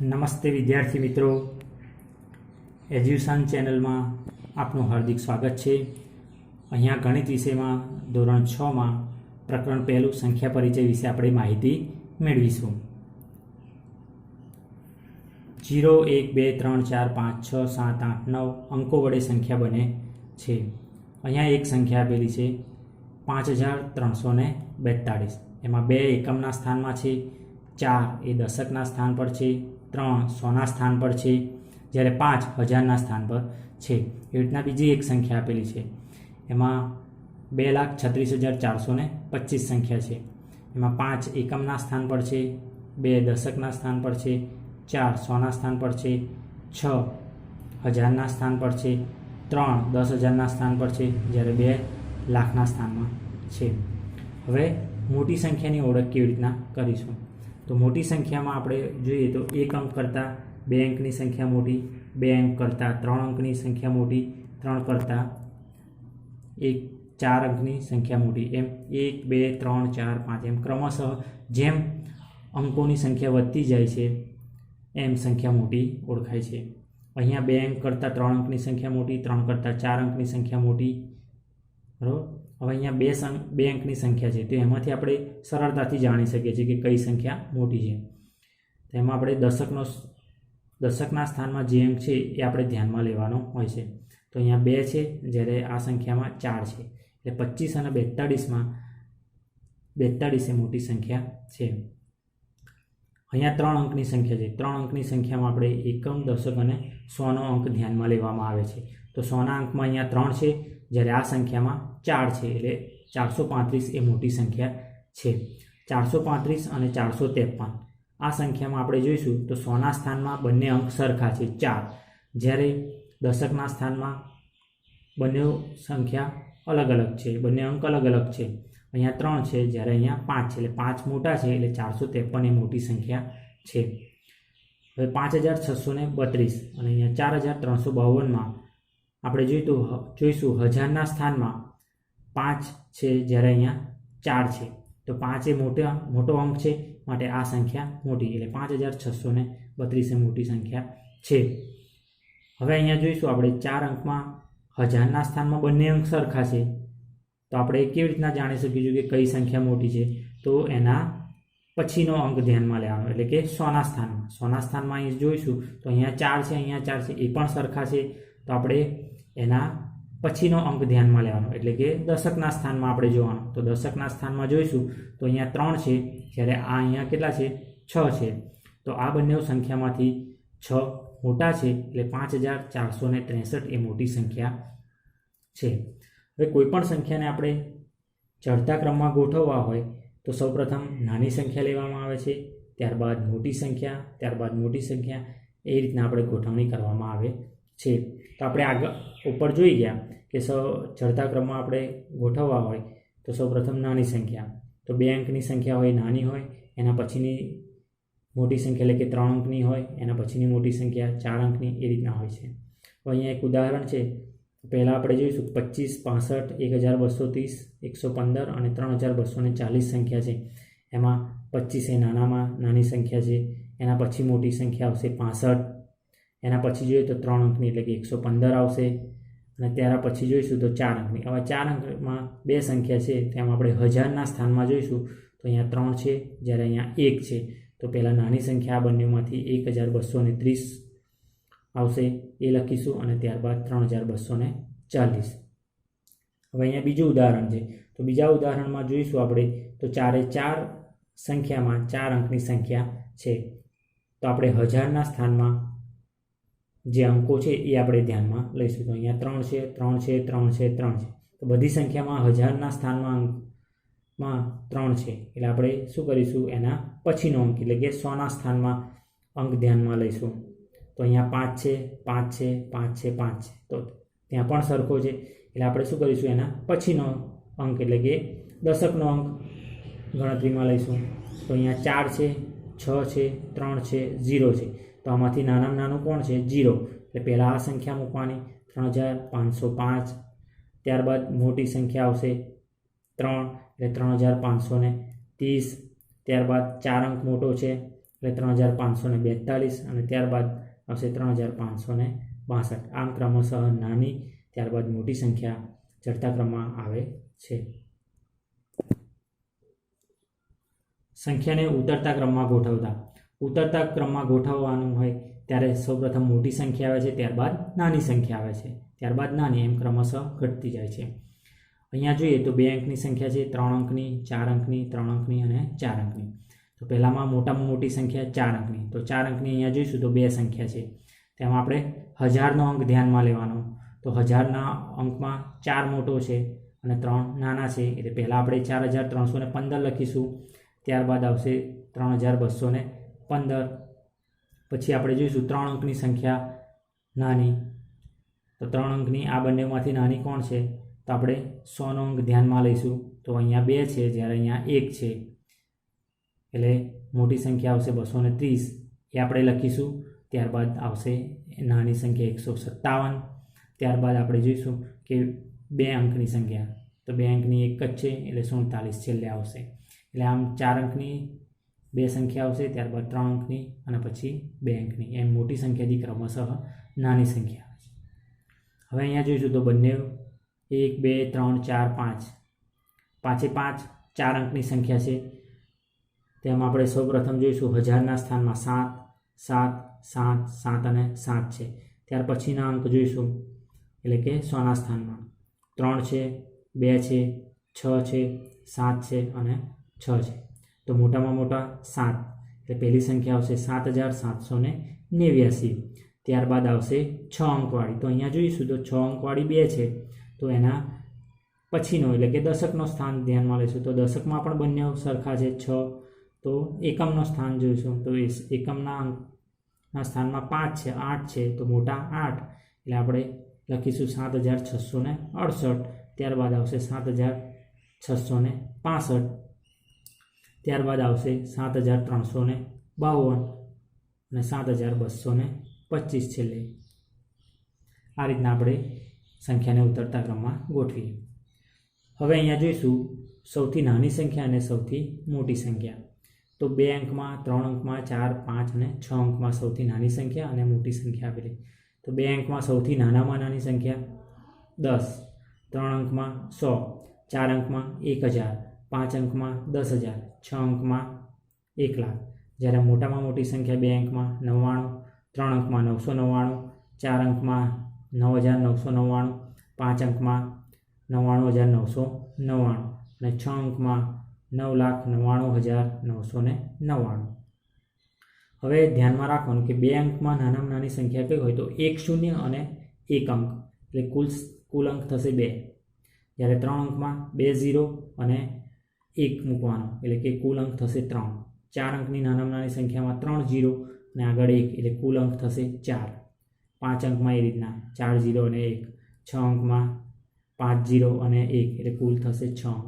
નમસ્તે વિદ્યાર્થી મિત્રો, એજ્યુશન ચેનલમાં આપનું હાર્દિક સ્વાગત છે. અહીંયા ગણિત વિષયમાં ધોરણ 6માં પ્રકરણ પહેલું સંખ્યા પરિચય વિશે આપણે માહિતી મેળવીશું. 0, 1, 2, 3, 4, 5, 6, 7, 8, 9 અંકો વડે સંખ્યા બને છે. અહીંયા એક સંખ્યા આપેલી છે 5342. એમાં 2 એકમના સ્થાનમાં છે, 4 એ દશકના સ્થાન પર છે, 3 100ના સ્થાન પર છે, જ્યારે 5 1000ના સ્થાન પર છે. એવી રીતના બીજી એક સંખ્યા આપેલી છે, એમાં 2,36,425 સંખ્યા છે. એમાં 5 એકમના સ્થાન પર છે, 2 દશકના સ્થાન પર છે, 4 100ના સ્થાન પર છે, 6 1000ના સ્થાન પર છે, 3 10,000ના સ્થાન પર છે, જ્યારે 2 લાખના સ્થાનમાં છે. હવે મોટી સંખ્યાની ઓળખ કેવી રીતના કરીશું? તો મોટી સંખ્યામાં આપણે જોઈએ તો 1 અંક કરતાં 2 અંકની સંખ્યા મોટી, 2 અંક કરતાં 3 અંકની સંખ્યા મોટી, 3 કરતાં 4 અંકની સંખ્યા મોટી, એમ 1 2 3 4 5 એમ ક્રમશઃ જેમ અંકોની સંખ્યા વધતી જાય છે એમ સંખ્યા મોટી ઓળખાય છે. અહીંયા 2 અંક કરતાં 3 અંકની સંખ્યા મોટી, 3 કરતાં 4 અંકની સંખ્યા મોટી, બરાબર. હવે અહીંયા 2 અંકની સંખ્યા છે, તો એમાંથી આપણે સરળતાથી જાણી શકીએ છીએ કે કઈ સંખ્યા મોટી છે. તો એમાં આપણે દશકના સ્થાનમાં જે અંક છે એ આપણે ધ્યાનમાં લેવાનો હોય છે. તો અહીંયા 2 છે, જ્યારે આ સંખ્યામાં 4 છે, એટલે 25 અને 42માં 42 એ મોટી સંખ્યા છે. અહીંયા 3 અંકની સંખ્યા છે, 3 અંકની સંખ્યામાં આપણે એકમ, દશક અને 100નો અંક ધ્યાનમાં લેવામાં આવે છે. તો 100ના અંકમાં અહીંયા 3 છે, જ્યારે આ સંખ્યામાં 4 છે, એટલે 435 એ મોટી સંખ્યા છે. 435 અને 453 આ સંખ્યામાં આપણે જોઈશું તો 100ના સ્થાનમાં બંને અંક સરખા છે 4, જ્યારે દશકના સ્થાનમાં બંને સંખ્યા અલગ અલગ છે, બંને અંક અલગ અલગ છે. અહીંયા 3 છે, જ્યારે અહીંયા 5 છે, એટલે 5 મોટા છે, એટલે 453 એ મોટી સંખ્યા છે. હવે 5632 અને અહીંયા 4352માં આપણે જોઈશું હજારના સ્થાનમાં 5 છે, જ્યારે અહીંયા 4 છે, તો 5 એ મોટો અંક છે, માટે આ સંખ્યા મોટી, એટલે 5632 એ મોટી સંખ્યા છે. હવે અહીંયા જોઈશું આપણે 4 અંકમાં હજારના સ્થાનમાં બંને અંક સરખા છે, તો આપણે કેવી રીતના જાણી શકીશું કે કઈ સંખ્યા મોટી છે? તો એના પછીનો અંક ધ્યાનમાં લેવાનો, એટલે કે 100ના સ્થાનમાં અહીં જોઈશું તો અહીંયા 4 છે, અહીંયા 4 છે, એ પણ સરખા છે, તો આપણે એના પછીનો અંક ધ્યાનમાં લેવાનો, એટલે કે દશકના સ્થાનમાં આપણે જોવાનું. તો દશકના સ્થાનમાં જોઈશું તો અહીંયા 3 છે, જ્યારે આ અહીંયા કેટલા છે? 6 છે. તો આ બંને સંખ્યામાંથી 6 મોટા છે, એટલે 5463 એ મોટી સંખ્યા છે. હવે કોઈ પણ સંખ્યાને આપણે ચડતા ક્રમમાં ગોઠવવા હોય તો સૌપ્રથમ નાની સંખ્યા લેવામાં આવે છે, ત્યારબાદ મોટી સંખ્યા, ત્યારબાદ મોટી સંખ્યા, એ રીતના આપણે ગોઠવણી કરવામાં આવે છે. તો આપણે આગળ ઉપર જોઈ ગયા કે ચડતા ક્રમમાં આપણે ગોઠવવા હોય તો સૌપ્રથમ નાની સંખ્યા, તો 2 અંકની સંખ્યા હોય નાની હોય, એના પછીની મોટી સંખ્યા એટલે કે 3 અંકની હોય, એના પછીની મોટી સંખ્યા 4 અંકની, એ રીતના હોય છે. તો અહીંયા એક ઉદાહરણ છે, પહેલાં આપણે જોઈશું 25, 65, 1230, 115 અને 3240 સંખ્યા છે. એમાં 25 એ નાની સંખ્યા છે, એના પછી મોટી સંખ્યા આવશે 65, એના પછી જોઈએ તો 3 અંકની એટલે કે 115 આવશે, અને ત્યાર પછી જોઈશું તો 4 અંકની. હવે 4 અંકમાં 2 સંખ્યા છે, તેમાં આપણે હજારના સ્થાનમાં જોઈશું તો અહીંયા 3 છે, જ્યારે અહીંયા 1 છે. તો પહેલાં નાની સંખ્યા આ બંનેમાંથી 1230 આવશે, એ લખીશું, અને ત્યારબાદ 3240. હવે અહીંયા બીજું ઉદાહરણ છે, તો બીજા ઉદાહરણમાં જોઈશું આપણે તો 4 એ 4 સંખ્યામાં 4 અંકની સંખ્યા છે, તો આપણે હજારના સ્થાનમાં જે અંકો છે એ આપણે ધ્યાનમાં લઈશું. તો અહીંયા 3 છે, 3 છે, 3 છે, 3 છે. તો બધી સંખ્યામાં હજારના સ્થાનમાં 3 છે, એટલે આપણે શું કરીશું? એના પછીનો અંક એટલે કે 100ના સ્થાનમાં અંક ધ્યાનમાં લઈશું. તો અહીંયા 5 છે, 5 છે, 5 છે, 5 છે, તો ત્યાં પણ સરખો છે, એટલે આપણે શું કરીશું? એના પછીનો અંક એટલે કે દશકનો અંક ગણતરીમાં લઈશું. તો અહીંયા 4 છે, 6 છે, 3 છે, 0 છે. તો આમાંથી નાનામાં નાનું કોણ છે? 0. એટલે પહેલાં આ સંખ્યા મૂકવાની 3505, ત્યારબાદ મોટી સંખ્યા આવશે 3, એટલે 3530, ત્યારબાદ 4 અંક મોટો છે એટલે 3542 અને ત્યારબાદ આવશે 3562. આમ ક્રમશઃ નાની ત્યારબાદ મોટી સંખ્યા ચડતા ક્રમમાં આવે છે. સંખ્યાને ઉતરતા ક્રમમાં ગોઠવતા. ઉતરતા ક્રમમાં ગોઠવવાનું હોય ત્યારે સૌપ્રથમ મોટી સંખ્યા આવે છે, ત્યારબાદ નાની સંખ્યા આવે છે, ત્યારબાદ નાની, એમ ક્રમશઃ ઘટતી જાય છે. અહીંયા જોઈએ તો 2 અંકની સંખ્યા છે, 3 અંકની, 4 અંકની, 3 અંકની અને 4 અંકની. તો પહેલામાં મોટામાં મોટી સંખ્યા 4 અંકની. તો 4 અંકની અહીંયા જોઈશું તો 2 સંખ્યા છે, તેમાં આપણે 1000નો અંક ધ્યાનમાં લેવાનો. તો 1000ના અંકમાં 4 મોટો છે અને 3 નાના છે, એટલે પહેલાં આપણે 4315 લખીશું, ત્યારબાદ આવશે 3215. પછી આપણે જોઈશું 3 અંકની સંખ્યા નાની. તો 3 અંકની આ બંનેમાંથી નાની કોણ છે? તો આપણે 100નો અંક ધ્યાનમાં લઈશું. તો અહીંયા 2 છે, જ્યારે અહીંયા 1 છે, એટલે મોટી સંખ્યા આવશે 230, એ આપણે લખીશું. ત્યારબાદ આવશે નાની સંખ્યા 157. ત્યારબાદ આપણે જોઈશું કે 2 અંકની સંખ્યા, તો 2 અંકની એક જ છે, એટલે 47 છેલ્લે આવશે. એટલે આમ 4 અંકની 2 સંખ્યા આવશે, ત્યારબાદ 3 અંકની અને પછી 2 અંકની, એમ મોટી સંખ્યાથી ક્રમશઃ નાની સંખ્યા આવે છે. હવે અહીંયા જોઈશું તો બંને 1, 2, 3, 4, 5 5 4 અંકની સંખ્યા છે. તેમાં આપણે સૌપ્રથમ જોઈશું 1000ના સ્થાનમાં 7 7 7 7 અને 7 છે. ત્યાર પછીના અંક જોઈશું, એટલે કે 100ના સ્થાનમાં 3 છે, 2 છે, 6 છે, 7 છે અને 6 છે. તો મોટામાં મોટા 7, એટલે પહેલી સંખ્યા આવશે 7789. ત્યારબાદ આવશે 6 અંકવાળી. તો અહીંયા જોઈશું તો 6 અંકવાળી 2 છે, તો એના પછીનો એટલે કે દશકનો સ્થાન ધ્યાનમાં લઈશું. તો દશકમાં પણ બંને સરખા છે 6. તો એકમનો સ્થાન જોઈશું, તો એકમના સ્થાનમાં 5 છે, 8 છે, તો મોટા 8, એટલે આપણે લખીશું 7668. ત્યારબાદ આવશે 7665. ત્યારબાદ આવશે 7352 અને 7225 છેલ્લે. આ રીતના આપણે સંખ્યાને ઉતરતા ક્રમમાં ગોઠવીએ. હવે અહીંયા જોઈશું સૌથી નાની સંખ્યા અને સૌથી મોટી સંખ્યા. તો 2 અંકમાં, 3 અંકમાં, 4, 5 અને 6 અંકમાં સૌથી નાની સંખ્યા અને મોટી સંખ્યા આપેલી. તો 2 અંકમાં સૌથી નાનામાં નાની સંખ્યા 10, 3 અંકમાં 100, 4 અંકમાં 1000, 5 અંકમાં 10000, 6 અંકમાં 1,00,000. જ્યારે મોટામાં મોટી સંખ્યા 2 અંકમાં 99, 3 અંકમાં 999, 4 અંકમાં 9999, 5 અંકમાં 99999 અને 6 અંકમાં 9,99,999. હવે ધ્યાનમાં રાખવાનું કે 2 અંકમાં નાનામાં નાની સંખ્યા કઈ હોય તો 1 શૂન્ય અને 1 અંક, એટલે કુલ અંક થશે 2. જ્યારે 3 અંકમાં 2 0 અને 1 મૂકવાનો, એટલે કે કુલ અંક થશે 3. 4 અંકની નાનામાં નાની સંખ્યામાં 3 0 અને આગળ 1, એટલે કુલ અંક થશે 4. 5 અંકમાં એ રીતના 4 0 અને 1. 6 અંકમાં 5 0 અને 1, એટલે કુલ થશે 6 અંક.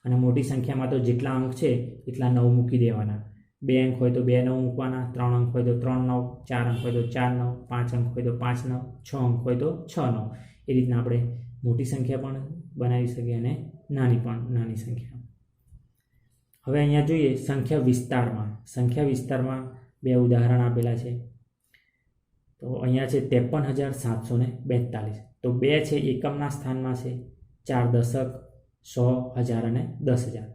અને મોટી સંખ્યામાં તો જેટલા અંક છે એટલા 9 મૂકી દેવાના. 2 અંક હોય તો 2 9 મૂકવાના, 3 અંક હોય તો 3 9, 4 અંક હોય તો 4 9, 5 અંક હોય તો 5 9, 6 અંક હોય તો 6 9. એ રીતના આપણે મોટી સંખ્યા પણ બનાવી શકીએ અને નાની સંખ્યા. હવે અહીંયા જોઈએ સંખ્યા વિસ્તારમાં. સંખ્યા વિસ્તારમાં 2 ઉદાહરણ આપેલા છે. તો અહીંયા છે 53,742. તો 2 છે એકમના સ્થાનમાં છે, 4 દશક, 100, 1000 અને 10,000.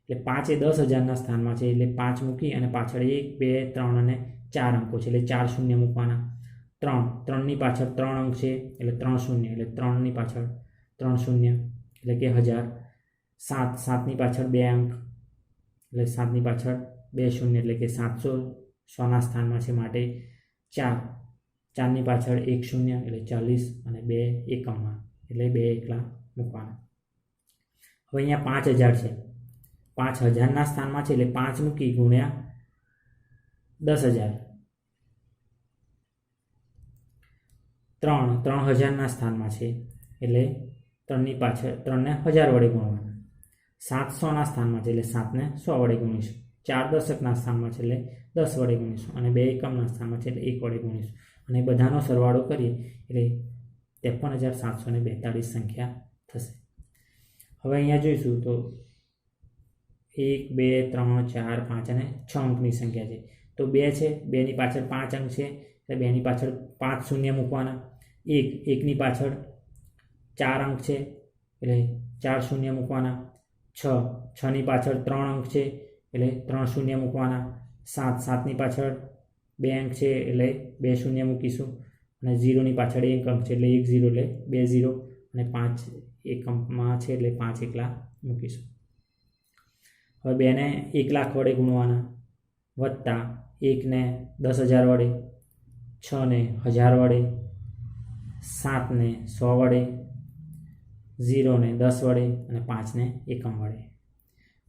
એટલે 5 એ 10,000ના સ્થાનમાં છે, એટલે 5 મૂકી અને પાછળ 1, 2, 3 અને 4 અંકો છે, એટલે 4 શૂન્ય મૂકવાના. 3ની પાછળ 3 અંક છે, એટલે 3 શૂન્ય, એટલે 3ની પાછળ 3 શૂન્ય, એટલે કે 1000. 7ની પાછળ 2 અંક, એટલે 7ની પાછળ 2 શૂન્ય, એટલે કે 700. 100ના સ્થાનમાં છે માટે 4ની પાછળ 1 શૂન્ય, એટલે 40 અને 2 એકમમાં, એટલે 2 એકલા મૂકવાના. હવે અહીંયા 5000 છે. 5000ના સ્થાનમાં છે, એટલે 5 મૂકી ગુણ્યા 10,000. 3000ના સ્થાનમાં છે, એટલે 3ની પાછળ 3ને 1000 વડે ગુણવાના. 700ના સ્થાનમાં છે, એટલે 7ને 100 વડે ગુણીશું. 4 દશકના સ્થાનમાં છે, એટલે 10 વડે ગુણીશું. અને 2 એકમના સ્થાનમાં છે, એટલે 1 વડે ગુણીશું. અને બધાનો સરવાળો કરીએ એટલે 53,742 સંખ્યા થશે. હવે અહીંયા જોઈશું તો 1 2 3 4 5 અને 6 અંકની સંખ્યા છે. તો તો 2 છે, 2ની પાછળ 5 અંક છે એટલે 2ની પાછળ 5 શૂન્ય મૂકવાના. 1ની પાછળ 4 અંક છે એટલે 4 શૂન્ય મૂકવાના. 6ની પાછળ 3 અંક છે એટલે 3 શૂન્ય મૂકવાના. 7ની પાછળ 2 અંક છે એટલે 2 શૂન્ય મૂકીશું. અને 0ની પાછળ 1 અંક છે એટલે 1 0 એટલે 2 0 અને 5 એકમમાં છે એટલે 5 એકલા મૂકીશું. હવે 2ને 1 લાખ વડે ગુણવાના, વત્તા 1ને 10,000 વડે, 6ને 1000 વડે, 7ને 100 વડે, 0ને 10 વડે અને 5ને એકમ વડે.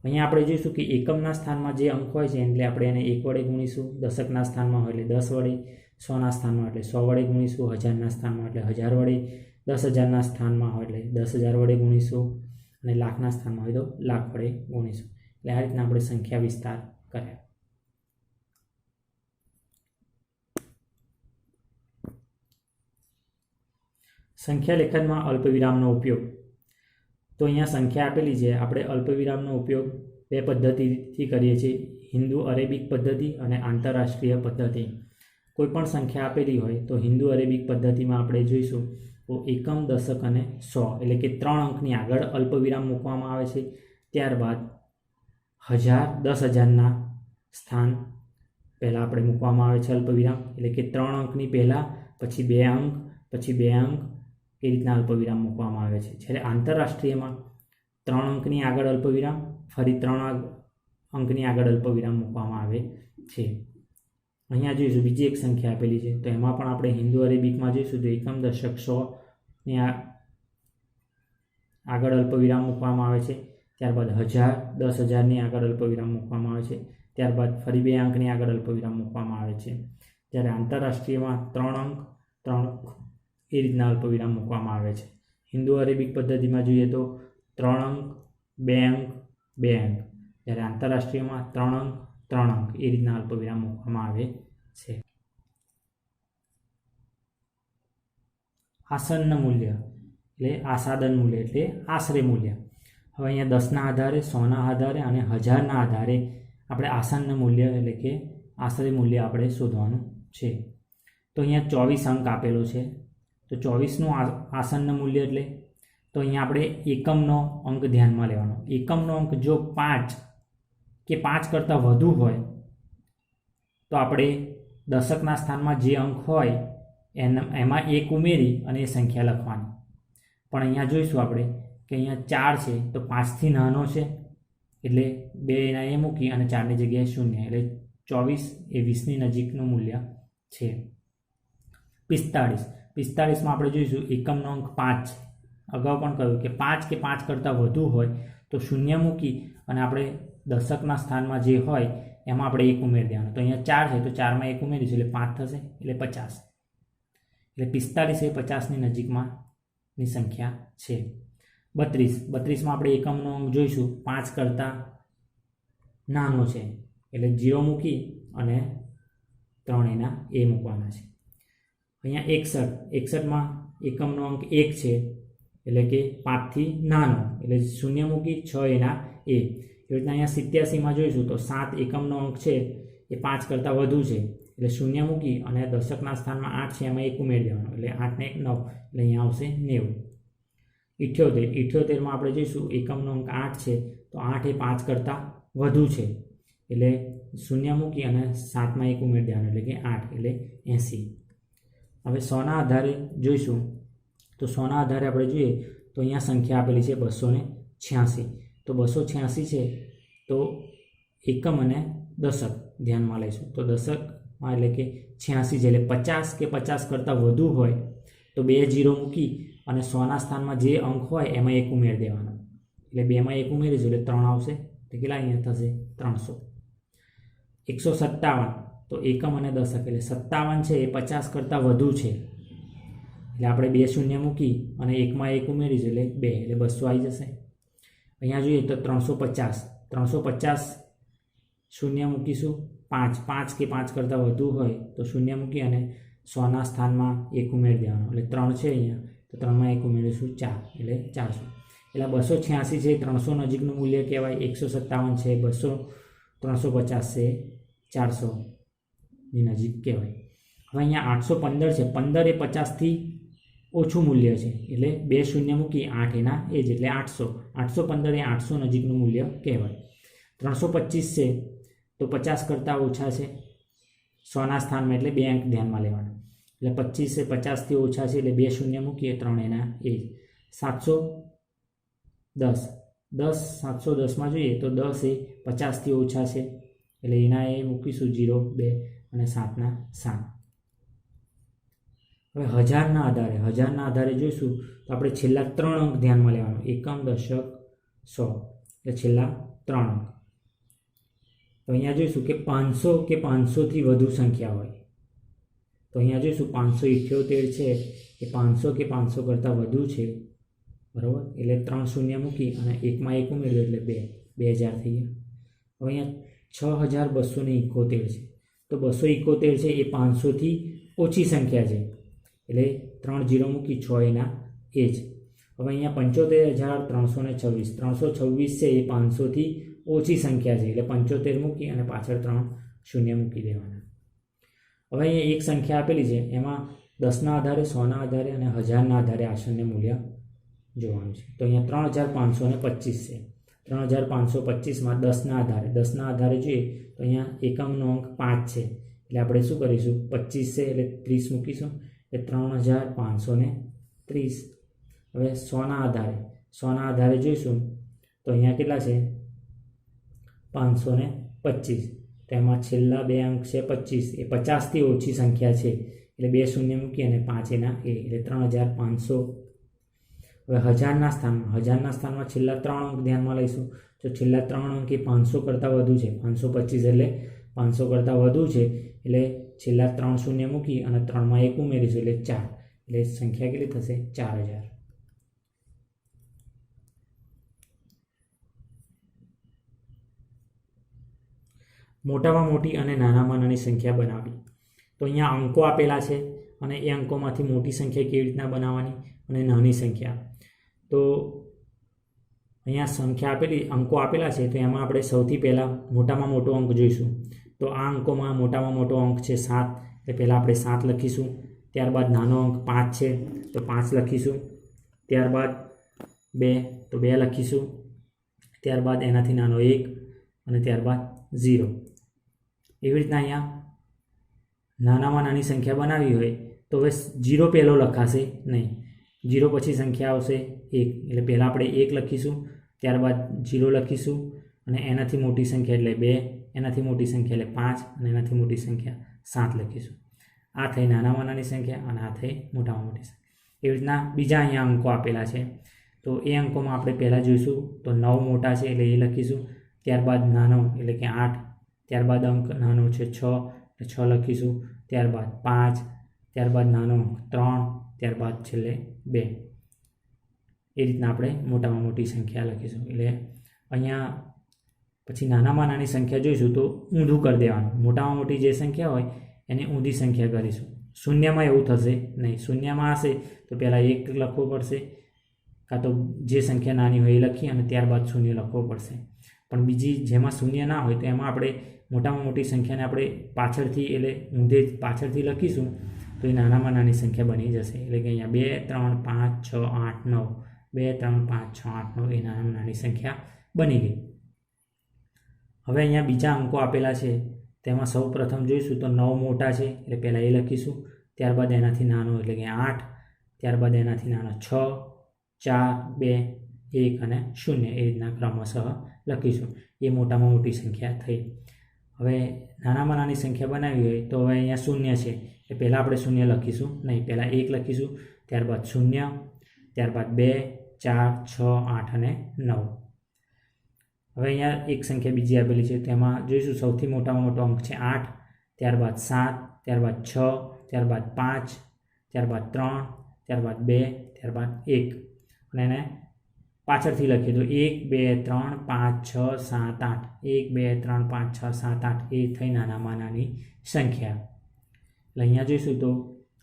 અહીંયા આપણે જોઈશું કે એકમના સ્થાનમાં જે અંક હોય છે એટલે આપણે એને 1 વડે ગુણીશું, દશકના સ્થાનમાં હોય એટલે 10 વડે, 100ના સ્થાનમાં એટલે 100 વડે ગુણીશું, 1000ના સ્થાનમાં એટલે 1000 વડે, 10,000ના સ્થાનમાં હોય એટલે 10,000 વડે ગુણીશું અને લાખના સ્થાનમાં હોય તો લાખ વડે ગુણીશું. એટલે આ રીતના આપણે સંખ્યા વિસ્તાર કર્યા. સંખ્યા લેખનમાં અલ્પવિરામનો ઉપયોગ. તો અહીંયા સંખ્યા આપેલી છે, આપણે અલ્પવિરામનો ઉપયોગ 2 પદ્ધતિથી કરીએ છીએ, હિન્દુ અરેબિક પદ્ધતિ અને આંતરરાષ્ટ્રીય પદ્ધતિ. કોઈ પણ સંખ્યા આપેલી હોય તો હિન્દુ અરેબિક પદ્ધતિમાં આપણે જોઈશું તો એકમ, દશક અને 100 એટલે કે 3 અંકની આગળ અલ્પવિરામ મૂકવામાં આવે છે. ત્યારબાદ 1000, 10,000ના સ્થાન પહેલાં આપણે મૂકવામાં આવે છે અલ્પવિરામ, એટલે કે 3 અંકની પહેલાં, પછી 2 અંક, પછી 2 અંક, એ રીતના અલ્પવિરામ મૂકવામાં આવે છે. જ્યારે આંતરરાષ્ટ્રીયમાં 3 અંકની આગળ અલ્પવિરામ, ફરી 3 અંકની આગળ અલ્પવિરામ મૂકવામાં આવે છે. અહીંયા જોઈશું બીજી એક સંખ્યા આપેલી છે, તો એમાં પણ આપણે હિન્દુ અરેબિકમાં જોઈશું તો એકમ, દશક, 100ની આગળ અલ્પવિરામ મૂકવામાં આવે છે. ત્યારબાદ 1000, 10,000ની આગળ અલ્પવિરામ મૂકવામાં આવે છે. ત્યારબાદ ફરી 2 અંકની આગળ અલ્પવિરામ મૂકવામાં આવે છે. જ્યારે આંતરરાષ્ટ્રીયમાં 3 અંક, 3 અંક એ રીતના અલ્પવિરામ મૂકવામાં આવે છે. હિન્દુ અરેબિક પદ્ધતિમાં જોઈએ તો 3 અંક, 2 અંક, 2 અંક, જ્યારે આંતરરાષ્ટ્રીયમાં 3 અંક, 3 અંક એ રીતના અલ્પવિરામ મૂકવામાં આવે છે. આસન્ન મૂલ્ય એટલે આસાદન મૂલ્ય એટલે આશરે મૂલ્ય. હવે અહીંયા 10ના આધારે, 100ના આધારે અને 1000ના આધારે આપણે આસન્ન મૂલ્ય એટલે કે આશરે મૂલ્ય આપણે શોધવાનું છે. તો અહીંયા 24 અંક આપેલો છે, તો 24નું આસન્ન મૂલ્ય એટલે તો અહીંયા આપણે એકમનો અંક ધ્યાનમાં લેવાનો. એકમનો અંક જો 5 કે 5 કરતાં વધુ હોય તો આપણે દશકના સ્થાનમાં જે અંક હોય એમાં 1 ઉમેરી અને એ સંખ્યા લખવાની. પણ અહીંયા જોઈશું આપણે કે અહીંયા 4 છે તો 5થી નાનો છે એટલે 2 એના એ મૂકી અને 4ની જગ્યાએ 0 એટલે 24 એ 20ની નજીકનું મૂલ્ય છે. 45માં આપણે જોઈશું એકમનો અંક 5 છે. અગાઉ પણ કહ્યું કે 5 કે 5 કરતાં વધુ હોય તો 0 મૂકી અને આપણે દશકના સ્થાનમાં જે હોય એમાં આપણે 1 ઉમેરી દેવાનું. તો અહીંયા 4 છે તો 4માં 1 ઉમેરીશું એટલે 5 થશે એટલે 50. એટલે 45 એ 50ની નજીકમાંની સંખ્યા છે. 32માં આપણે એકમનો અંક જોઈશું 5 કરતાં નાનો છે એટલે 0 મૂકી અને 3 એના એ મૂકવાના છે. અહીંયા 61માં એકમનો અંક 1 છે એટલે કે 5થી નાનો એટલે 0 મૂકી 6 એના એ. એ રીતના અહીંયા 87માં જોઈશું તો 7 એકમનો અંક છે એ 5 કરતાં વધુ છે એટલે 0 મૂકી અને દશકના સ્થાનમાં 8 છે એમાં 1 ઉમેરી દેવાનું એટલે 8 ને 1 9 એટલે અહીંયા આવશે 90. 78માં આપણે જોઈશું એકમનો અંક 8 છે તો 8 એ 5 કરતાં વધુ છે એટલે 0 મૂકી અને 7માં 1 ઉમેરી દેવાનું એટલે કે 8 એટલે 80. હવે 100ના આધારે જોઈશું તો 100ના આધારે આપણે જોઈએ તો અહીંયા સંખ્યા આપેલી છે 286. તો 286 છે તો એકમ અને દશક ધ્યાનમાં લઈશું. તો દશકમાં એટલે કે 86 છે એટલે 50 કે 50 કરતાં વધુ હોય તો 2 0 મૂકી અને 100ના સ્થાનમાં જે અંક હોય એમાં 1 ઉમેરી દેવાનો એટલે 2માં 1 ઉમેરીશું એટલે 3 આવશે. તો કેટલા અહીંયા થશે 300. 157 તો એકમ અને દશક એટલે 57 છે એ 50 કરતાં વધુ છે એટલે આપણે 2 શૂન્ય મૂકી અને 1માં 1 ઉમેરીશું એટલે 2 એટલે 200 આવી જશે. અહીંયા જોઈએ તો 350 શૂન્ય મૂકીશું 5 કે 5 કરતાં વધુ હોય તો શૂન્ય મૂકી અને 100ના સ્થાનમાં 1 ઉમેરી દેવાનું એટલે 3 છે અહીંયા તો 3માં 1 ઉમેરીશું 4 એટલે 400. એટલે 286 છે 300 નજીકનું મૂલ્ય કહેવાય. 157 છે 200, 350 છે 400 ની નજીક કહેવાય. હવે અહીંયા 815 છે, 15 એ 50થી ઓછું મૂલ્ય છે એટલે 2 શૂન્ય મૂકી 8 એના એ જ એટલે 800. 815 એ 800 નજીકનું મૂલ્ય કહેવાય. 325 છે તો 50 કરતાં ઓછા છે 100ના સ્થાનમાં એટલે 2 અંક ધ્યાનમાં લેવાના એટલે 25 એ 50થી ઓછા છે એટલે 2 શૂન્ય મૂકીએ 3 એના એ. 710 710માં જોઈએ તો 10 એ 50થી ઓછા છે એટલે એના એ મૂકીશું 0 2 અને 7ના 7. હવે હજારના આધારે જોઈશું તો આપણે છેલ્લા 3 અંક ધ્યાનમાં લેવાનું એકમ દશક 100 એટલે છેલ્લા 3 અંક. તો અહીંયા જોઈશું કે 500 કે 500થી વધુ સંખ્યા હોય તો અહીંયા જોઈશું 578 છે એ 500 કે 500 કરતાં વધુ છે બરાબર એટલે 3 શૂન્ય મૂકી અને એકમાં એક ઉમેર્યું એટલે 2000 થઈ ગયા. હવે અહીંયા 6271 છે તો 271 છે એ 500થી ઓછી સંખ્યા છે એટલે 3 0 મૂકી 6 એના એ જ. હવે અહીંયા 75326 326 છે એ 500થી ઓછી સંખ્યા છે એટલે 75 મૂકી અને પાછળ 3 શૂન્ય મૂકી દેવાના. હવે અહીંયા એક સંખ્યા આપેલી છે એમાં 10ના આધારે 100ના આધારે અને 1000ના આધારે આસન્ય મૂલ્ય જોવાનું છે. તો અહીંયા 3525 છે 3525માં 10ના આધારે જોઈએ તો અહીંયા એકમનો અંક 5 છે એટલે આપણે શું કરીશું 25 છે એટલે 30 મૂકીશું એટલે 3530. હવે 100ના આધારે જોઈશું તો અહીંયા કેટલા છે 525 તેમાં છેલ્લા 2 અંક છે 25 એ 50થી ઓછી સંખ્યા છે એટલે 2 શૂન્ય મૂકી અને 5 એના એ એટલે 3500. હવે હજારના સ્થાનમાં છેલ્લા 3 અંક ધ્યાનમાં લઈશું તો છેલ્લા 3 અંક એ 500 કરતાં વધુ છે 525 એટલે 500 કરતાં વધુ છે એટલે છેલ્લા 3 શૂન્ય મૂકી અને 3માં 1 ઉમેરીશું એટલે 4 એટલે સંખ્યા કેટલી થશે 4000. મોટામાં મોટી અને નાનામાં નાની સંખ્યા બનાવવી. તો અહીંયા અંકો આપેલા છે અને એ અંકોમાંથી મોટી સંખ્યા કેવી રીતના બનાવવાની અને નાની સંખ્યા. તો અહીંયા અંકો આપેલા છે તો એમાં આપણે સૌથી પહેલાં મોટામાં મોટો અંક જોઈશું. તો આ અંકોમાં મોટામાં મોટો અંક છે 7 એટલે પહેલાં આપણે 7 લખીશું. ત્યારબાદ નાનો અંક 5 છે તો 5 લખીશું. ત્યારબાદ 2 તો 2 લખીશું. ત્યારબાદ એનાથી નાનો 1 અને ત્યારબાદ 0. એવી રીતના અહીંયા નાનામાં નાની સંખ્યા બનાવી હોય તો હવે 0 પહેલો લખાશે નહીં. 0 પછી સંખ્યા આવશે 1 એટલે પહેલાં આપણે 1 લખીશું. ત્યારબાદ 0 લખીશું અને એનાથી મોટી સંખ્યા એટલે 2, એનાથી મોટી સંખ્યા એટલે 5 અને એનાથી મોટી સંખ્યા 7 લખીશું. આ થઈ નાનામાં નાની સંખ્યા અને આ થઈ મોટામાં મોટી સંખ્યા. એવી રીતના બીજા અહીંયા અંકો આપેલા છે તો એ અંકોમાં આપણે પહેલાં જોઈશું તો 9 મોટા છે એટલે એ લખીશું. ત્યારબાદ નાનો એટલે કે 8, ત્યારબાદ અંક નાનો છે 6 એટલે 6 લખીશું. ત્યારબાદ 5, ત્યારબાદ નાનો અંક 3, ત્યારબાદ છેલ્લે 2. એ રીતના આપણે મોટામાં મોટી સંખ્યા લખીશું. એટલે અહીંયા પછી નાનામાં નાની સંખ્યા જોઈશું તો ઊંધું કરી દેવાનું. મોટામાં મોટી જે સંખ્યા હોય એને ઊંધી સંખ્યા કરીશું. શૂન્યમાં એવું થશે નહીં. શૂન્યમાં હશે તો પહેલાં 1 લખવો પડશે કાં તો જે સંખ્યા નાની હોય એ લખી અને ત્યારબાદ શૂન્ય લખવો પડશે. પણ બીજી જેમાં શૂન્ય ના હોય તો એમાં આપણે મોટામાં મોટી સંખ્યાને આપણે પાછળથી એટલે ઊંધે પાછળથી લખીશું તો એ નાનામાં નાની સંખ્યા બની જશે. એટલે કે અહીંયા 2 3 5 6 8 9 2 3 5 6 8 9 એ નાનામાં નાની સંખ્યા બની ગઈ. હવે અહીંયા બીજા અંકો આપેલા છે તેમાં સૌ પ્રથમ જોઈશું તો 9 મોટા છે એટલે પહેલાં એ લખીશું. ત્યારબાદ એનાથી નાનો એટલે કે 8, ત્યારબાદ એનાથી નાનો 6, 4, 2, 1 અને 0 એ રીતના ક્રમશઃ લખીશું. એ મોટામાં મોટી સંખ્યા થઈ. હવે નાનામાં નાની સંખ્યા બનાવી હોય તો હવે અહીંયા 0 છે એટલે પહેલાં આપણે 0 લખીશું નહીં. પહેલાં 1 લખીશું, ત્યારબાદ 0, ત્યારબાદ 2, 4, 6, 8 અને 9. હવે અહીંયા એક સંખ્યા બીજી આપેલી છે તેમાં જોઈશું સૌથી મોટામાં મોટો અંક છે 8, ત્યારબાદ 7, ત્યારબાદ 6, ત્યારબાદ 5, ત્યારબાદ 3, ત્યારબાદ 2, ત્યારબાદ 1 અને એને પાછળથી લખીએ તો 1 2 3 5 6 7 8 1 2 3 5 6 7 8 એ થઈ નાનામાં નાની સંખ્યા. એટલે અહીંયા જોઈશું તો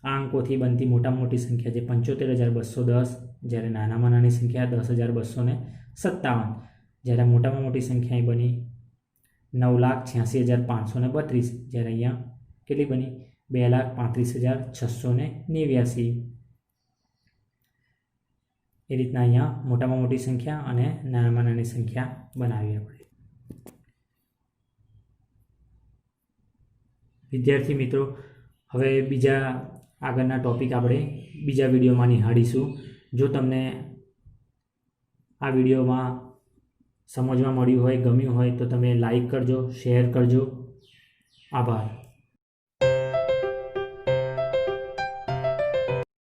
આ અંકોથી બનતી મોટામાં મોટી સંખ્યા છે 75210, જ્યારે નાનામાં નાની સંખ્યા 10257, જ્યારે મોટામાં મોટી સંખ્યા બની 9,86,532, જ્યારે અહીંયા કેટલી બની? 2,35,689. એ રીતના અહીંયા મોટામાં મોટી સંખ્યા અને નાનામાં નાની સંખ્યા બનાવી આપણે. વિદ્યાર્થી મિત્રો, હવે બીજા આગળના ટૉપિક આપણે બીજા વિડીયોમાં નિહાળીશું. જો તમને આ વિડીયોમાં સમજવા મળ્યું હોય, ગમ્યું હોય તો તમે લાઈક કરજો, શેર કરજો. આભાર.